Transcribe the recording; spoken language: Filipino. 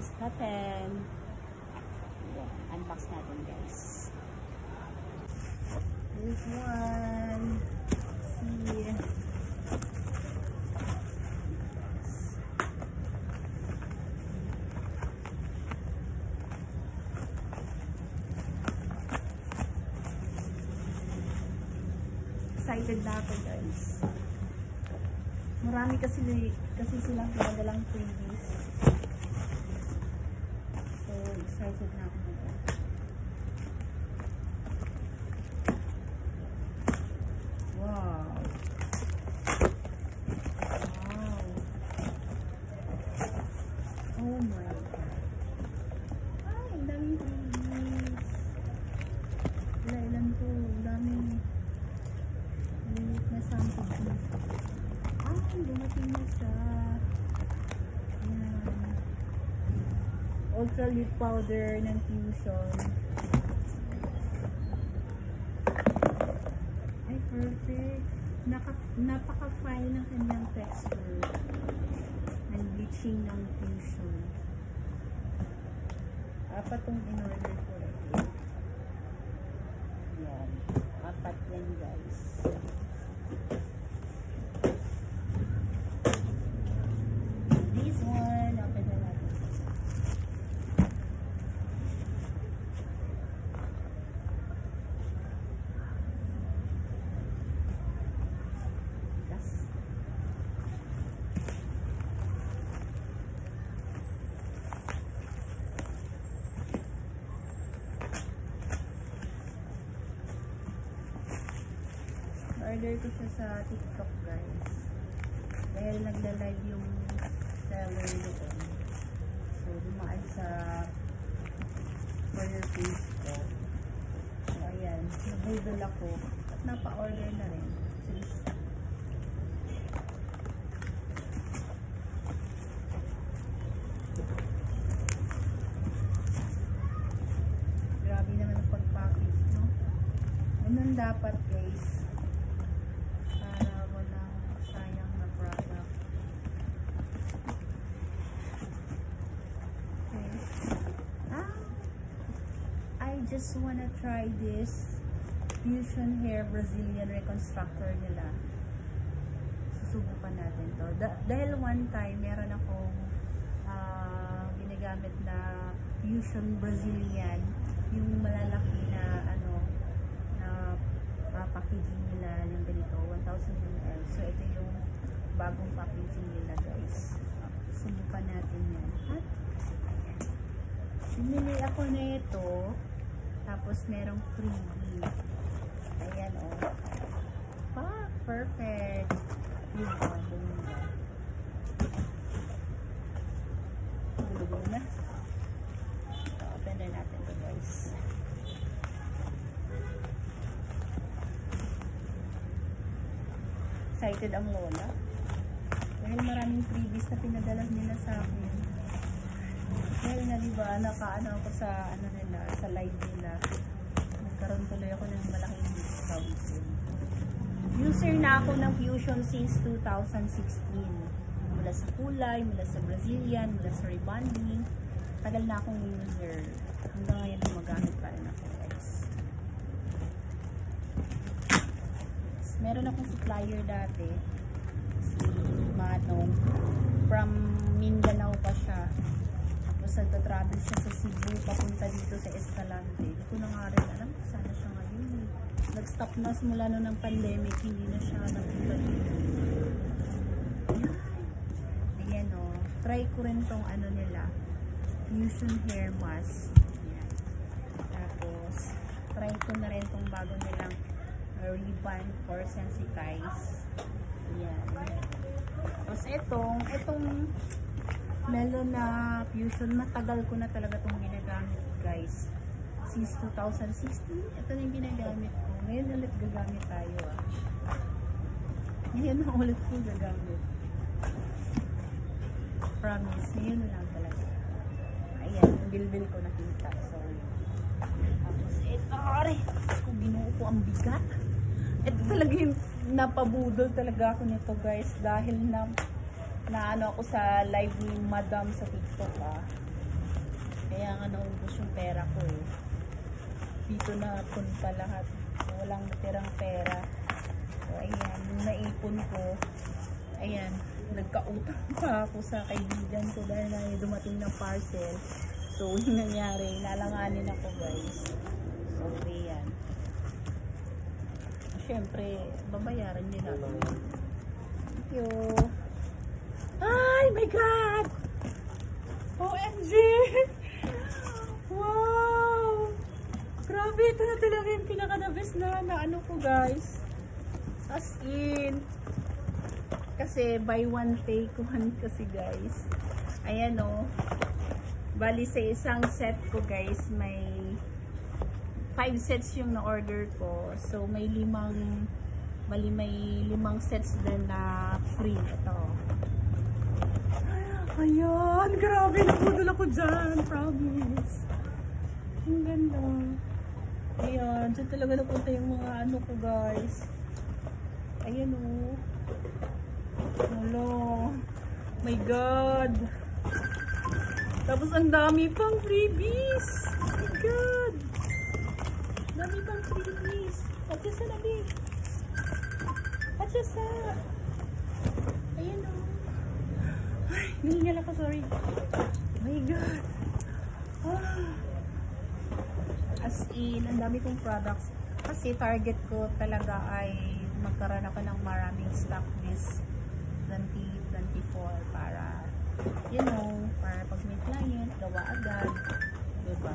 samples natin. Ayan, unbox natin guys. This one. See. Excited na ako guys. Marami kasi silang pinadalang freebies. So excited na ako guys. Wow. Wow. Oh my god. Ay, ang daming freebies. Ilan to? Ang daming na samples. Dumating na siya. Ayan. Ultra lip powder ng Fusion. Ay, perfect. Napaka-fine ng kanyang texture. And bleaching ng Fusion. Apat tong in-order ko. Ayan. Apat yan guys. Order ko siya sa TikTok guys. Dahil nagla-live yung seller doon. So, dumaan sa for your page ko. So, ayan. Nabudol ako. At napa-order na rin. Grabe naman ang pag-package, no? Ganun dapat guys. Just wanna try this Fusion Hair Brazilian Reconstructor nila. Susubukan natin to. Dahil one time meron akong ginagamit na Fusion Brazilian, yung malalaki na na packaging nila yung ganito, 1000 ml. So ito yung bagong packaging nila guys. Subukan natin yan. At binili ako na ito. Tapos, merong freebie. Ayan, o. Oh. Perfect. Yun, o. Bumili na. So, open na natin ito, guys. Excited ang lola. Dahil maraming freebies na pinadala nila sa akin. Dahil na diba, nakaano ako sa nila, sa live nila. Nagkaroon tuloy ako ng malaking discount. User na ako ng Fusion since 2016. Mula sa kulay, mula sa Brazilian, mula sa rebonding. Tagal na akong user. Hanggang ngayon gumagamit pa rin ako guys. Meron akong supplier dati. Si Manong. From Mindanao pa siya. Tapos nagta-travel siya sa Cebu, papunta dito sa Escalante. Hindi ko na nga rin alam kung sana siya ngayon. Nag-stop na simula noon ng pandemic, hindi na siya nakita dito. Ayan o. Try ko rin tong ano nila, Fusion Hair Mask. Ayan. Tapos, try ko na rin tong bago nilang Rebond for Sensitize. Ayan. Tapos itong Melon na Fusion, matagal ko na talaga itong ginagamit guys. Since 2016, ito na yung ginagamit ko. Ngayon ulit gagamit tayo Ngayon na ulit ko gagamit. Promise, ngayon lang talaga. Ayan, yung bilbil ko nakita. Sorry. Tapos ito, kung ginuo ko ang bigat. Ito talaga yung napabudol talaga ako nito guys. Dahil na ano ako sa live ni Madam sa TikTok naubos yung pera ko eh. Dito na punta lahat. So, walang natirang pera. So, ayan, yung naipon ko, ayan, nagkautang pa ako sa kaibigan ko dahil na dumating ng parcel. So, yung nangyari, nalanganin ako guys. So, ayan. Siyempre, babayaran din ako. Thank you. Ay, my God! OMG! Wow! Grabe, ito na talaga yung pinaka-the best na ano ko guys. As in, kasi buy one take one kasi guys. Ayan o. Bali sa isang set ko guys, may 5 sets yung na-order ko. So may limang sets din na free. Ito. Ayan, grabe, nabudol ako dyan. Promise. Ang ganda. Ayan, dyan talaga napunta yung mga ano ko guys. Ayan o. Hello. My God. Tapos ang dami pang freebies. Oh my God. Dami pang freebies. Atya sa nabi. Atya sa. Ayan o. Ay, nahingal ako, sorry. My God. Ah. As in, ang dami kong products. Kasi target ko talaga ay magkaroon ako ng maraming stock this 2024 para, you know, para pag may client, gawa agad. Diba?